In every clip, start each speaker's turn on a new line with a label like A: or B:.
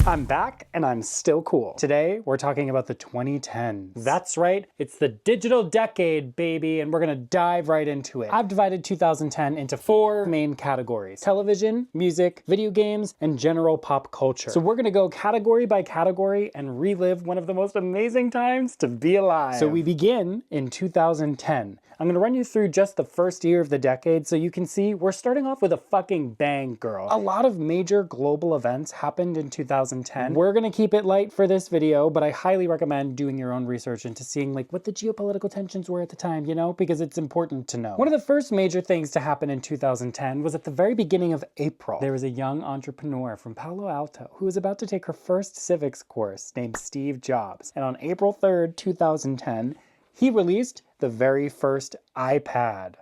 A: I'm back and I'm still cool. Today, we're talking about the 2010s. That's right, it's the digital decade, baby, and we're gonna dive right into it. I've divided 2010 into 4 main categories: television, music, video games, and general pop culture. So we're gonna go category by category and relive one of the most amazing times to be alive. So we begin in 2010. I'm gonna run you through just the first year of the decade so you can see we're starting off with a fucking bang, girl. A lot of major global events happened in 2010. We're gonna keep it light for this video, but I highly recommend doing your own research into seeing like what the geopolitical tensions were at the time, you know, because it's important to know. One of the first major things to happen in 2010 was at the very beginning of April. There was a young entrepreneur from Palo Alto who was about to take her first civics course named Steve Jobs. And on April 3rd, 2010, he released the very first iPad.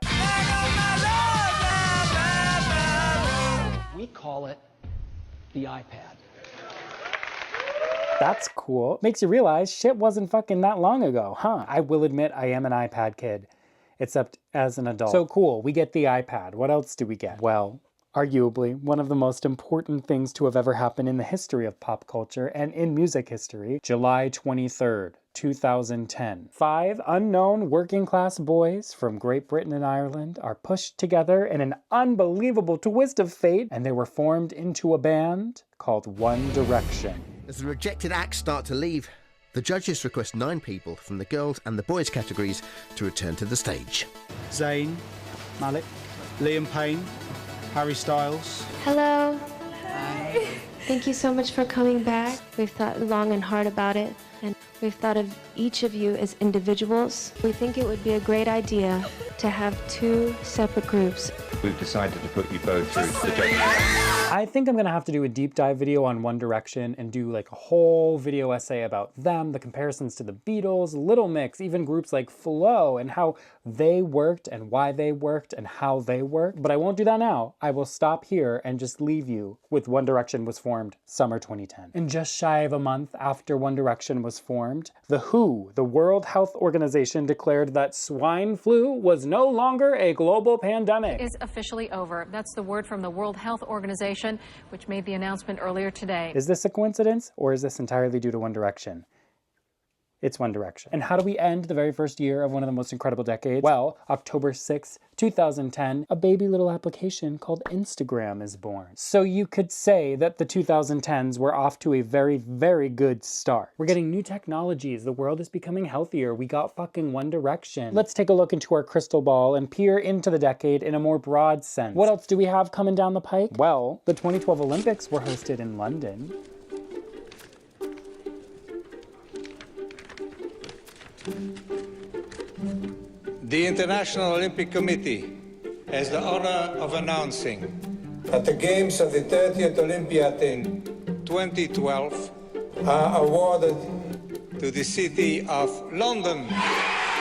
B: We call it the iPad.
A: That's cool. Makes you realize shit wasn't fucking that long ago, huh? I will admit I am an iPad kid, except as an adult. So cool, we get the iPad. What else do we get? Well, arguably, one of the most important things to have ever happened in the history of pop culture and in music history, July 23rd, 2010. 5 unknown working class boys from Great Britain and Ireland are pushed together in an unbelievable twist of fate, and they were formed into a band called One Direction.
C: As the rejected acts start to leave, the judges request 9 people from the girls and the boys categories to return to the stage.
D: Zayn Malik, Liam Payne, Harry Styles.
E: Hello. Hi. Thank you so much for coming back. We've thought long and hard about it, and we've thought of each of you as individuals. We think it would be a great idea to have 2 separate groups.
F: We've decided to put you both through the judges.
A: I think I'm gonna have to do a deep dive video on One Direction and do like a whole video essay about them, the comparisons to the Beatles, Little Mix, even groups like Flow, and how they worked and why they worked and how they worked. But I won't do that now. I will stop here and just leave you with One Direction was formed summer 2010. And just shy of a month after One Direction was formed, the WHO, the World Health Organization, declared that swine flu was no longer a global pandemic.
G: Is officially over. That's the word from the World Health Organization, which made the announcement earlier today.
A: Is this a coincidence, or is this entirely due to One Direction? It's One Direction. And how do we end the very first year of one of the most incredible decades? Well, October 6th, 2010, a baby little application called Instagram is born. So you could say that the 2010s were off to a very, very good start. We're getting new technologies. The world is becoming healthier. We got fucking One Direction. Let's take a look into our crystal ball and peer into the decade in a more broad sense. What else do we have coming down the pike? Well, the 2012 Olympics were hosted in London.
H: The International Olympic Committee has the honor of announcing that the Games of the 30th Olympiad in 2012 are awarded to the city of London.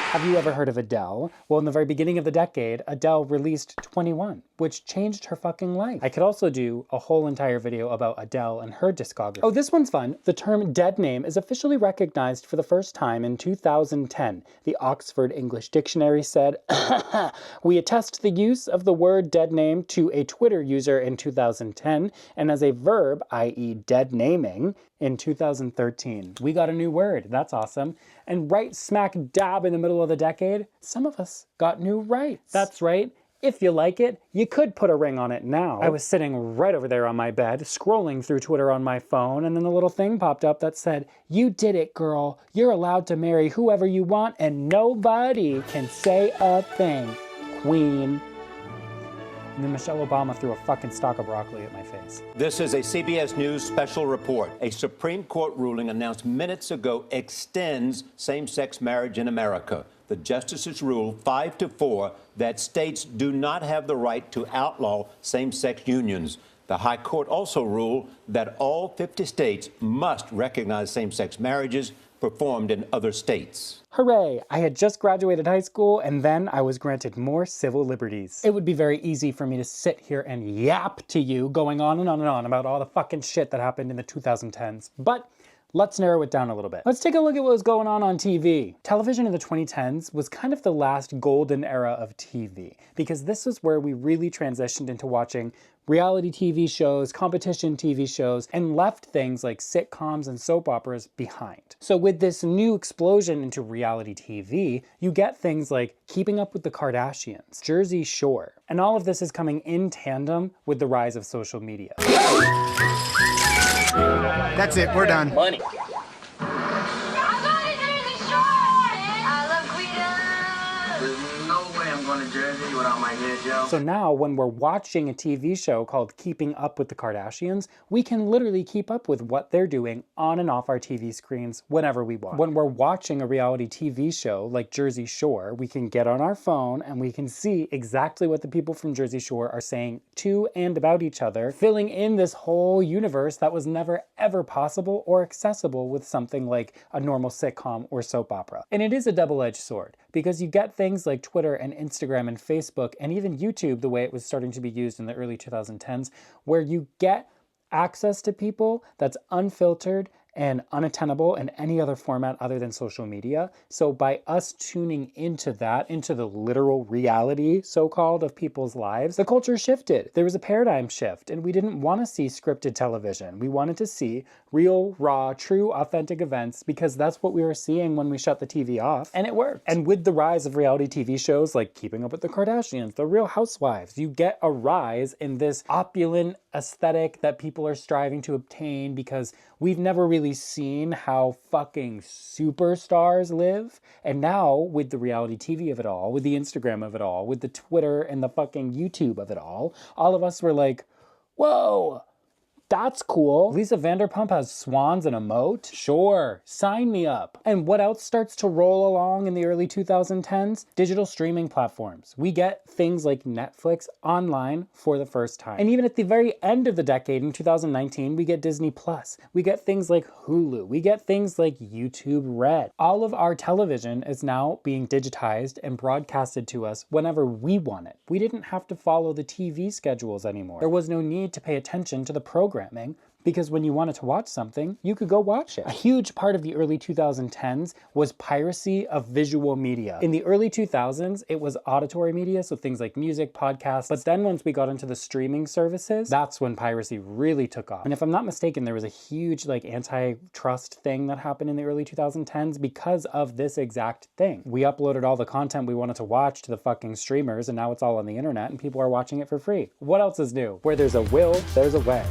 A: Have you ever heard of Adele? Well, in the very beginning of the decade, Adele released 21, which changed her fucking life. I could also do a whole entire video about Adele and her discography. Oh, this one's fun. The term dead name is officially recognized for the first time in 2010. The Oxford English Dictionary said, "We attest the use of the word dead name to a Twitter user in 2010, and as a verb, i.e. dead naming, in 2013. We got a new word. That's awesome. And right smack dab in the middle of the decade, some of us got new rights. That's right. If you like it, you could put a ring on it now. I was sitting right over there on my bed, scrolling through Twitter on my phone, and then the little thing popped up that said, "You did it, girl. You're allowed to marry whoever you want, and nobody can say a thing. Queen." And then Michelle Obama threw a fucking stalk of broccoli at my face.
I: This is a CBS News special report. A Supreme Court ruling announced minutes ago extends same-sex marriage in America. The justices ruled 5-4 that states do not have the right to outlaw same-sex unions. The High Court also ruled that all 50 states must recognize same-sex marriages performed in other states.
A: Hooray! I had just graduated high school, and then I was granted more civil liberties. It would be very easy for me to sit here and yap to you, going on and on and on about all the fucking shit that happened in the 2010s. But Let's narrow it down a little bit. Let's take a look at what was going on TV. Television in the 2010s was kind of the last golden era of TV, because this is where we really transitioned into watching reality TV shows, competition TV shows, and left things like sitcoms and soap operas behind. So with this new explosion into reality TV, you get things like Keeping Up with the Kardashians, Jersey Shore, and all of this is coming in tandem with the rise of social media.
D: That's it, we're done.
J: Money. There's no way I'm going to Jersey without my hair gel.
A: So now when we're watching a TV show called Keeping Up with the Kardashians, we can literally keep up with what they're doing on and off our TV screens whenever we want. When we're watching a reality TV show like Jersey Shore, we can get on our phone and we can see exactly what the people from Jersey Shore are saying to and about each other, filling in this whole universe that was never ever possible or accessible with something like a normal sitcom or soap opera. And it is a double-edged sword, because you get things like Twitter and Instagram and Facebook and even YouTube, the way it was starting to be used in the early 2010s, where you get access to people that's unfiltered and unattainable in any other format other than social media. So by us tuning into that, into the literal reality, so-called, of people's lives, the culture shifted. There was a paradigm shift, and we didn't want to see scripted television. We wanted to see real, raw, true, authentic events, because that's what we were seeing when we shut the TV off, and it worked. And with the rise of reality TV shows like Keeping Up with the Kardashians, The Real Housewives, you get a rise in this opulent aesthetic that people are striving to obtain, because we've never really seen how fucking superstars live. And now with the reality TV of it all, with the Instagram of it all, with the Twitter and the fucking YouTube of it all of us were like, whoa, that's cool. Lisa Vanderpump has swans and a moat? Sure, sign me up. And what else starts to roll along in the early 2010s? Digital streaming platforms. We get things like Netflix online for the first time. And even at the very end of the decade, in 2019, we get Disney Plus. We get things like Hulu. We get things like YouTube Red. All of our television is now being digitized and broadcasted to us whenever we want it. We didn't have to follow the TV schedules anymore. There was no need to pay attention to the programming, because when you wanted to watch something, you could go watch it. A huge part of the early 2010s was piracy of visual media. In the early 2000s, it was auditory media, so things like music, podcasts, but then once we got into the streaming services, that's when piracy really took off. And if I'm not mistaken, there was a huge antitrust thing that happened in the early 2010s because of this exact thing. We uploaded all the content we wanted to watch to the fucking streamers, and now it's all on the internet and people are watching it for free. What else is new? Where there's a will, there's a way.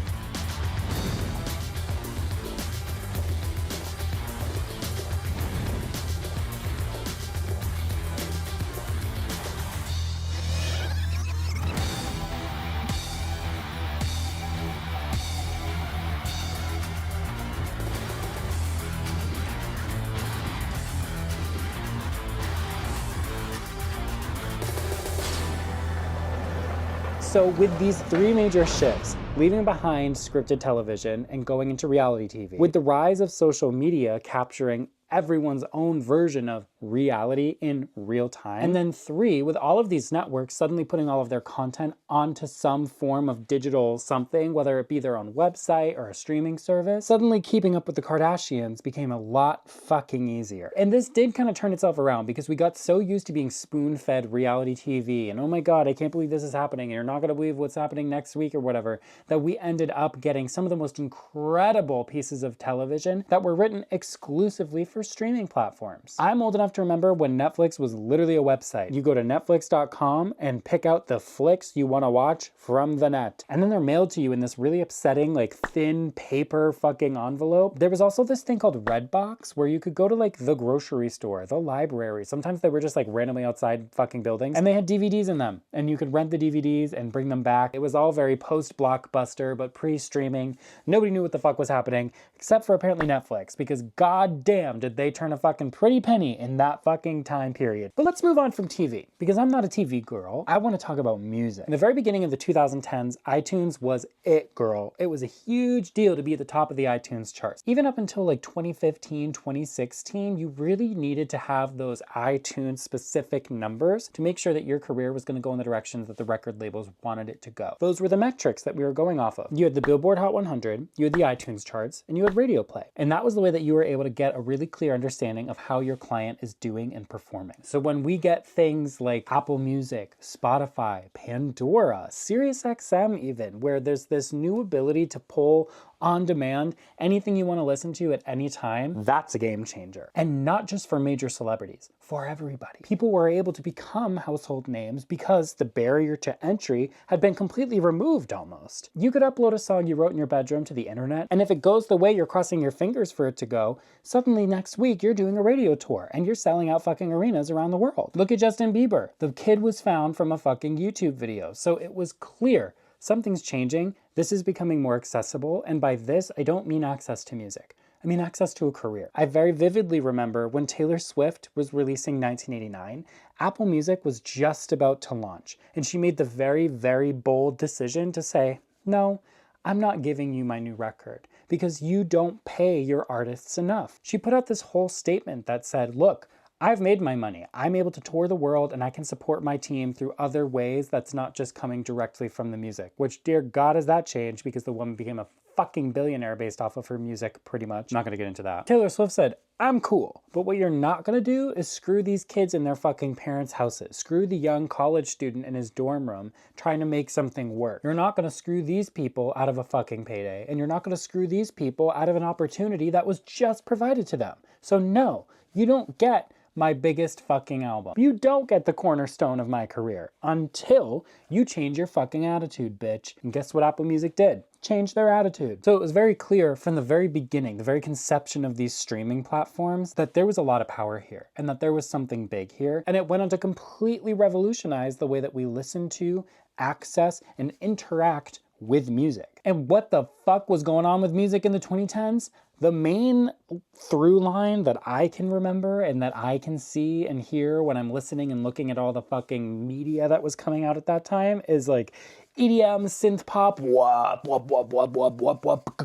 A: So with these three major shifts, leaving behind scripted television and going into reality TV, with the rise of social media capturing everyone's own version of reality in real time. And then 3, with all of these networks suddenly putting all of their content onto some form of digital something, whether it be their own website or a streaming service, suddenly Keeping Up with the Kardashians became a lot fucking easier. And this did kind of turn itself around, because we got so used to being spoon-fed reality TV and oh my god, I can't believe this is happening and you're not gonna believe what's happening next week or whatever, that we ended up getting some of the most incredible pieces of television that were written exclusively for streaming platforms. I'm old enough to remember when Netflix was literally a website. You go to netflix.com and pick out the flicks you want to watch from the net. And then they're mailed to you in this really upsetting, thin paper fucking envelope. There was also this thing called Redbox, where you could go to the grocery store, the library. Sometimes they were just randomly outside fucking buildings, and they had DVDs in them. And you could rent the DVDs and bring them back. It was all very post-Blockbuster, but pre-streaming. Nobody knew what the fuck was happening, except for apparently Netflix, because goddamn did they turn a fucking pretty penny in that fucking time period. But let's move on from TV, because I'm not a TV girl. I want to talk about music. In the very beginning of the 2010s, iTunes was it, girl. It was a huge deal to be at the top of the iTunes charts. Even up until like 2015, 2016, you really needed to have those iTunes specific numbers to make sure that your career was going to go in the direction that the record labels wanted it to go. Those were the metrics that we were going off of. You had the Billboard Hot 100, you had the iTunes charts, and you had radio play. And that was the way that you were able to get a really clear understanding of how your client is doing and performing. So when we get things like Apple Music, Spotify, Pandora, SiriusXM even, where there's this new ability to pull on demand anything you want to listen to at any time, that's a game changer. And not just for major celebrities, for everybody. People were able to become household names because the barrier to entry had been completely removed almost. You could upload a song you wrote in your bedroom to the internet, and if it goes the way you're crossing your fingers for it to go, suddenly next week you're doing a radio tour and you're selling out fucking arenas around the world. Look at Justin Bieber. The kid was found from a fucking YouTube video. So it was clear something's changing. This is becoming more accessible. And by this, I don't mean access to music. I mean access to a career. I very vividly remember when Taylor Swift was releasing 1989, Apple Music was just about to launch. And she made the very, very bold decision to say, no, I'm not giving you my new record because you don't pay your artists enough. She put out this whole statement that said, look, I've made my money. I'm able to tour the world and I can support my team through other ways that's not just coming directly from the music, which dear God has that changed because the woman became a fucking billionaire based off of her music pretty much. I'm not gonna get into that. Taylor Swift said, I'm cool, but what you're not gonna do is screw these kids in their fucking parents' houses. Screw the young college student in his dorm room trying to make something work. You're not gonna screw these people out of a fucking payday, and you're not gonna screw these people out of an opportunity that was just provided to them. So no, you don't get my biggest fucking album. You don't get the cornerstone of my career until you change your fucking attitude, bitch. And guess what Apple Music did? Change their attitude. So it was very clear from the very beginning, the very conception of these streaming platforms, that there was a lot of power here and that there was something big here. And it went on to completely revolutionize the way that we listen to, access, and interact with music. And what the fuck was going on with music in the 2010s? The main through line that I can remember and that I can see and hear when I'm listening and looking at all the fucking media that was coming out at that time is like EDM, synth pop, wop, wop, wop, wop, wop, wop, wop,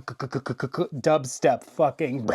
A: dubstep, fucking.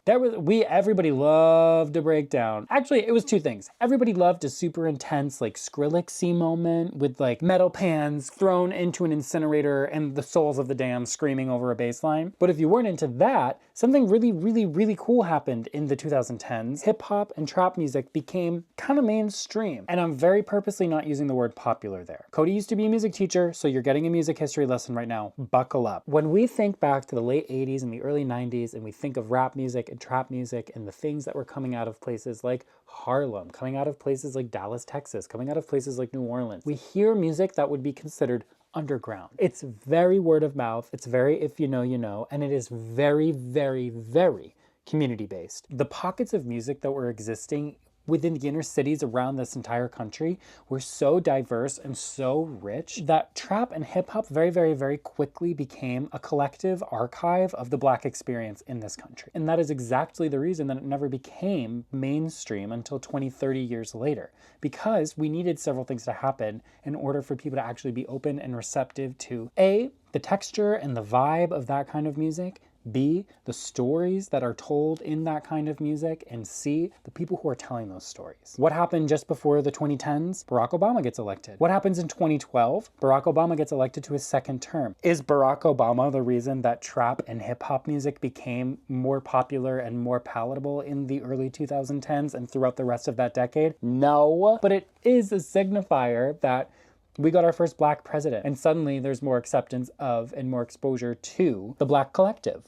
A: Everybody loved a breakdown. Actually, it was two things. Everybody loved a super intense, like Skrillex-y moment with like metal pans thrown into an incinerator and the souls of the damned screaming over a bass line. But if you weren't into that, something really, really, really cool happened in the 2010s. Hip hop and trap music became kind of mainstream. And I'm very purposely not using the word popular there. Cody used to be a music teacher, so you're getting a music history lesson right now. Buckle up. When we think back to the late 80s and the early 90s and we think of rap music and trap music and the things that were coming out of places like Harlem, coming out of places like Dallas, Texas, coming out of places like New Orleans, we hear music that would be considered underground. It's very word of mouth, it's very if you know, you know, and it is very, very, very community-based. The pockets of music that were existing within the inner cities around this entire country were so diverse and so rich that trap and hip hop very, very, very quickly became a collective archive of the Black experience in this country. And that is exactly the reason that it never became mainstream until 20, 30 years later, because we needed several things to happen in order for people to actually be open and receptive to A, the texture and the vibe of that kind of music, B, the stories that are told in that kind of music, and C, the people who are telling those stories. What happened just before the 2010s? Barack Obama gets elected. What happens in 2012? Barack Obama gets elected to his second term. Is Barack Obama the reason that trap and hip hop music became more popular and more palatable in the early 2010s and throughout the rest of that decade? No, but it is a signifier that we got our first Black president, and suddenly there's more acceptance of and more exposure to the Black collective.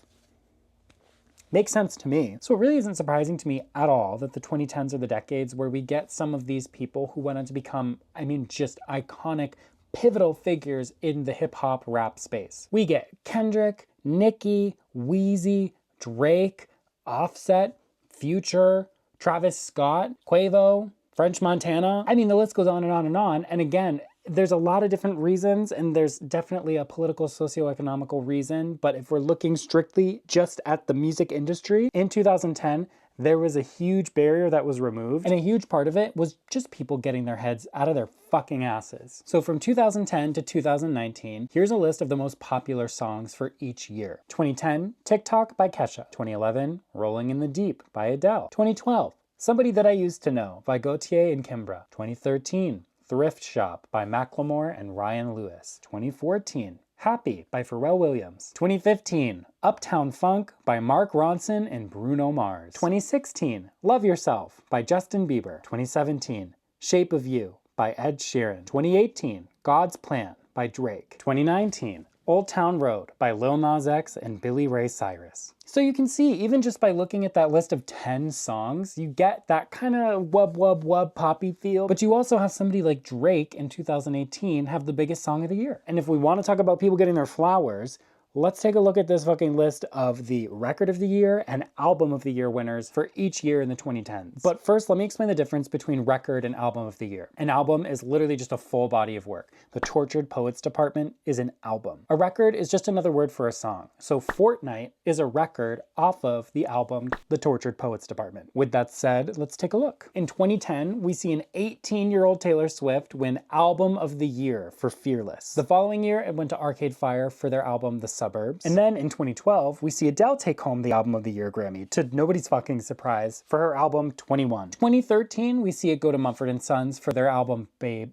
A: Makes sense to me. So it really isn't surprising to me at all that the 2010s are the decades where we get some of these people who went on to become, I mean, just iconic, pivotal figures in the hip-hop rap space. We get Kendrick, Nicki, Wheezy, Drake, Offset, Future, Travis Scott, Quavo, French Montana. I mean, the list goes on and on and on. And again, there's a lot of different reasons, and there's definitely a political, socioeconomical reason. But if we're looking strictly just at the music industry, in 2010, There was a huge barrier that was removed, and a huge part of it was just people getting their heads out of their fucking asses. So from 2010 to 2019, here's a list of the most popular songs for each year. 2010, TikTok by Kesha. 2011, Rolling in the Deep by Adele. 2012, Somebody That I Used to Know by Gautier and Kimbra. 2013, Thrift Shop by Macklemore and Ryan Lewis. 2014, Happy by Pharrell Williams. 2015, Uptown Funk by Mark Ronson and Bruno Mars. 2016, Love Yourself by Justin Bieber. 2017, Shape of You by Ed Sheeran. 2018, God's Plan by Drake. 2019, Old Town Road by Lil Nas X and Billy Ray Cyrus. So you can see, even just by looking at that list of 10 songs, you get that kind of wub wub wub poppy feel, but you also have somebody like Drake in 2018 have the biggest song of the year. And if we want to talk about people getting their flowers, let's take a look at this fucking list of the record of the year and album of the year winners for each year in the 2010s. But first, let me explain the difference between record and album of the year. An album is literally just a full body of work. The Tortured Poets Department is an album. A record is just another word for a song. So Fortnite is a record off of the album The Tortured Poets Department. With that said, let's take a look. In 2010, we see an 18-year-old Taylor Swift win Album of the Year for Fearless. The following year, it went to Arcade Fire for their album The Suburbs. And then in 2012, we see Adele take home the Album of the Year Grammy, to nobody's fucking surprise, for her album 21. 2013, we see it go to Mumford & Sons for their album Babel.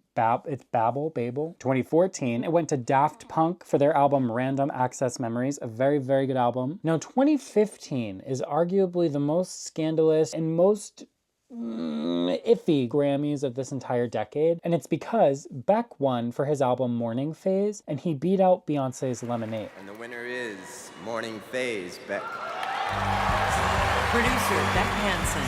A: 2014, it went to Daft Punk for their album Random Access Memories, a very, very good album. Now 2015 is arguably the most scandalous and most iffy Grammys of this entire decade, and it's because Beck won for his album Morning Phase, and he beat out Beyonce's Lemonade.
K: And the winner is Morning Phase, Beck.
L: Producer Beck Hansen.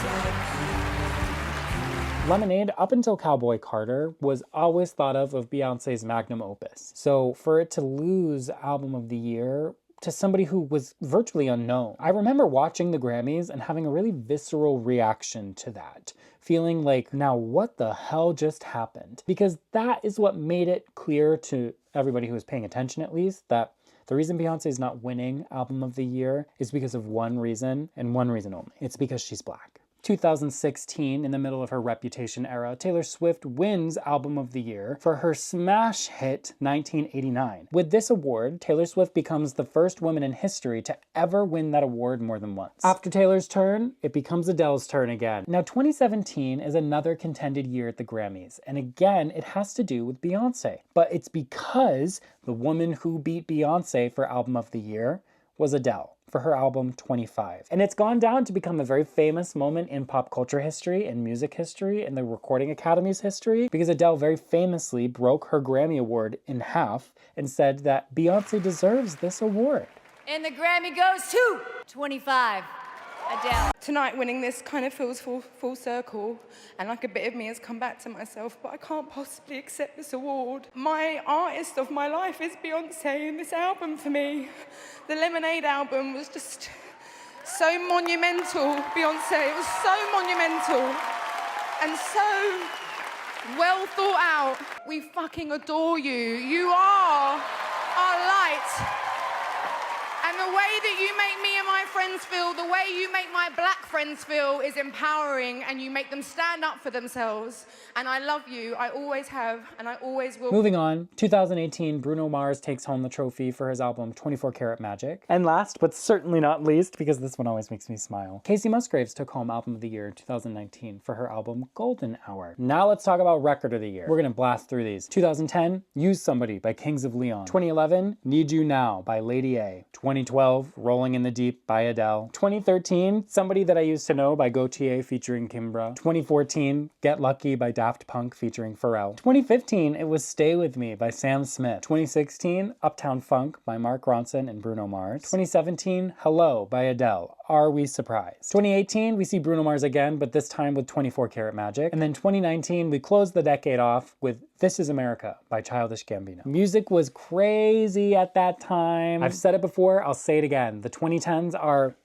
A: Lemonade, up until Cowboy Carter, was always thought of Beyonce's magnum opus. So for it to lose Album of the Year to somebody who was virtually unknown. I remember watching the Grammys and having a really visceral reaction to that, feeling like, now what the hell just happened? Because that is what made it clear to everybody who was paying attention, at least, that the reason Beyonce is not winning Album of the Year is because of one reason, and one reason only. It's because she's black. 2016, in the middle of her Reputation era, Taylor Swift wins Album of the Year for her smash hit 1989. With this award, Taylor Swift becomes the first woman in history to ever win that award more than once. After Taylor's turn, it becomes Adele's turn again. Now 2017 is another contended year at the Grammys, and again, it has to do with Beyonce. But it's because the woman who beat Beyonce for Album of the Year was Adele for her album 25. And it's gone down to become a very famous moment in pop culture history and music history and the Recording Academy's history, because Adele very famously broke her Grammy Award in half and said that Beyonce deserves this award.
L: And the Grammy goes to 25. Adele.
M: Tonight winning this kind of feels full circle, and like a bit of me has come back to myself, but I can't possibly accept this award. My artist of my life is Beyonce, and this album for me, the Lemonade album, was just so monumental, Beyonce. It was so monumental and so well thought out. We fucking adore you. You are our light. And the way that you make me and my friends feel, the way you make my black friends feel is empowering, and you make them stand up for themselves. And I love you. I always have, and I always will.
A: Moving on, 2018, Bruno Mars takes home the trophy for his album 24 Karat Magic. And last, but certainly not least, because this one always makes me smile, Casey Musgraves took home Album of the Year in 2019 for her album Golden Hour. Now let's talk about Record of the Year. We're gonna blast through these. 2010, Use Somebody by Kings of Leon. 2011, Need You Now by Lady A. 2012, Rolling in the Deep by Adele. 2013, Somebody That I Used to Know by Gautier featuring Kimbra. 2014, Get Lucky by Daft Punk featuring Pharrell. 2015, it was Stay With Me by Sam Smith. 2016, Uptown Funk by Mark Ronson and Bruno Mars. 2017, Hello by Adele. Are we surprised? 2018, we see Bruno Mars again, but this time with 24 Karat Magic. And then 2019, we close the decade off with This Is America by Childish Gambino. Music was crazy at that time. I've said it before, I'll say it again. The 2010s are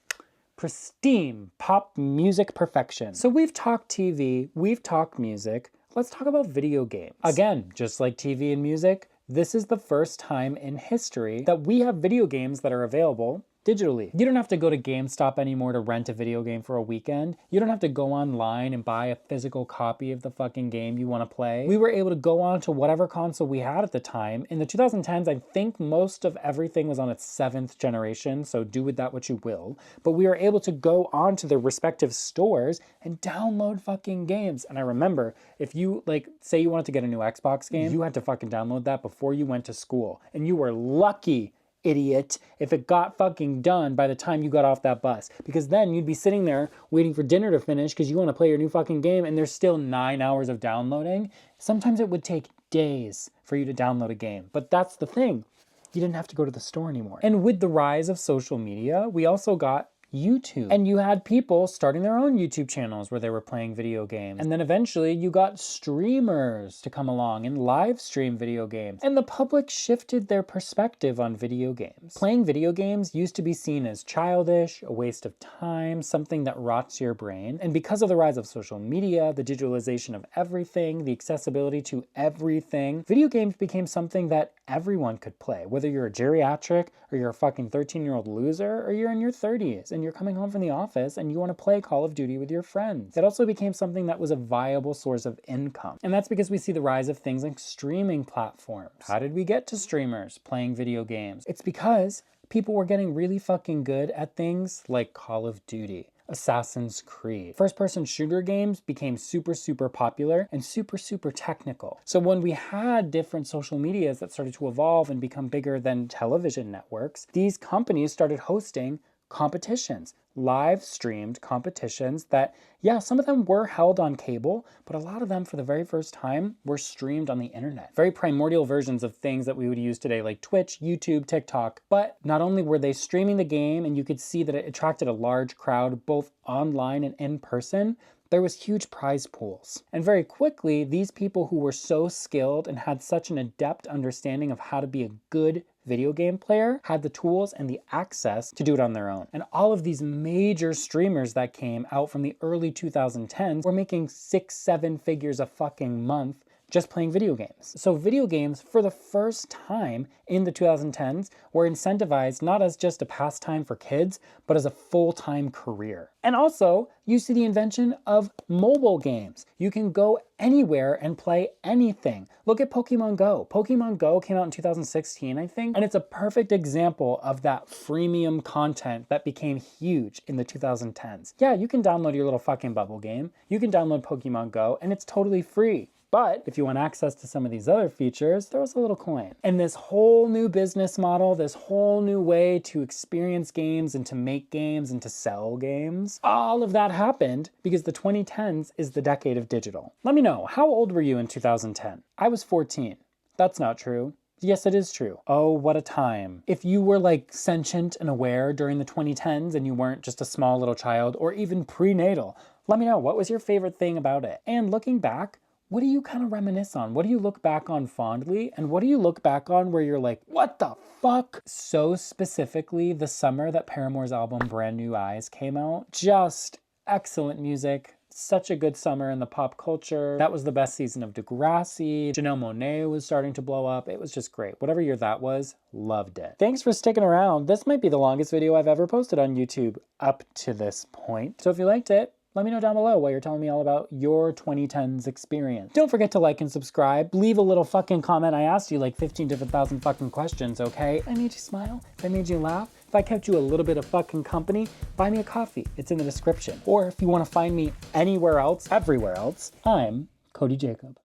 A: pristine pop music perfection. So we've talked TV, we've talked music, let's talk about video games. Again, just like TV and music, this is the first time in history that we have video games that are available digitally. You don't have to go to GameStop anymore to rent a video game for a weekend. You don't have to go online and buy a physical copy of the fucking game you want to play. We were able to go on to whatever console we had at the time. In the 2010s, I think most of everything was on its 7th generation, so do with that what you will. But we were able to go on to the respective stores and download fucking games. And I remember, if you, like, say you wanted to get a new Xbox game, you had to fucking download that before you went to school. And you were lucky, idiot, if it got fucking done by the time you got off that bus. Because then you'd be sitting there waiting for dinner to finish because you want to play your new fucking game and there's still 9 hours of downloading. Sometimes it would take days for you to download a game. But that's the thing. You didn't have to go to the store anymore. And with the rise of social media, we also got YouTube. And you had people starting their own YouTube channels where they were playing video games. And then eventually you got streamers to come along and live stream video games. And the public shifted their perspective on video games. Playing video games used to be seen as childish, a waste of time, something that rots your brain. And because of the rise of social media, the digitalization of everything, the accessibility to everything, video games became something that everyone could play. Whether you're a geriatric or you're a fucking 13-year-old loser or you're in your 30s and you're coming home from the office and you want to play Call of Duty with your friends. It also became something that was a viable source of income. And that's because we see the rise of things like streaming platforms. How did we get to streamers playing video games? It's because people were getting really fucking good at things like Call of Duty, Assassin's Creed. First-person shooter games became super popular and super technical. So when we had different social medias that started to evolve and become bigger than television networks, these companies started hosting competitions, live streamed competitions that, yeah, some of them were held on cable, but a lot of them for the very first time were streamed on the internet. Very primordial versions of things that we would use today like Twitch, YouTube, TikTok. But not only were they streaming the game and you could see that it attracted a large crowd both online and in person, there was huge prize pools. And very quickly, these people who were so skilled and had such an adept understanding of how to be a good video game player had the tools and the access to do it on their own. And all of these major streamers that came out from the early 2010s were making 6-7 figures a fucking month just playing video games. So video games, for the first time in the 2010s, were incentivized not as just a pastime for kids, but as a full-time career. And also, you see the invention of mobile games. You can go anywhere and play anything. Look at Pokemon Go. Pokemon Go came out in 2016, I think, and it's a perfect example of that freemium content that became huge in the 2010s. Yeah, you can download your little fucking bubble game. You can download Pokemon Go, and it's totally free. But if you want access to some of these other features, throw us a little coin. And this whole new business model, this whole new way to experience games and to make games and to sell games, all of that happened because the 2010s is the decade of digital. Let me know, how old were you in 2010? I was 14. That's not true. Yes, it is true. Oh, what a time. If you were like sentient and aware during the 2010s and you weren't just a small little child or even prenatal, let me know, what was your favorite thing about it? And looking back, what do you kind of reminisce on? What do you look back on fondly? And what do you look back on where you're like, what the fuck? So specifically, the summer that Paramore's album Brand New Eyes came out, just excellent music. Such a good summer in the pop culture. That was the best season of Degrassi. Janelle Monáe was starting to blow up. It was just great. Whatever year that was, loved it. Thanks for sticking around. This might be the longest video I've ever posted on YouTube up to this point. So if you liked it, let me know down below while you're telling me all about your 2010s experience. Don't forget to like and subscribe. Leave a little fucking comment. I asked you like 15 different thousand fucking questions, okay? If I made you smile, if I made you laugh, if I kept you a little bit of fucking company, buy me a coffee. It's in the description. Or if you want to find me anywhere else, everywhere else, I'm Cody Jacob.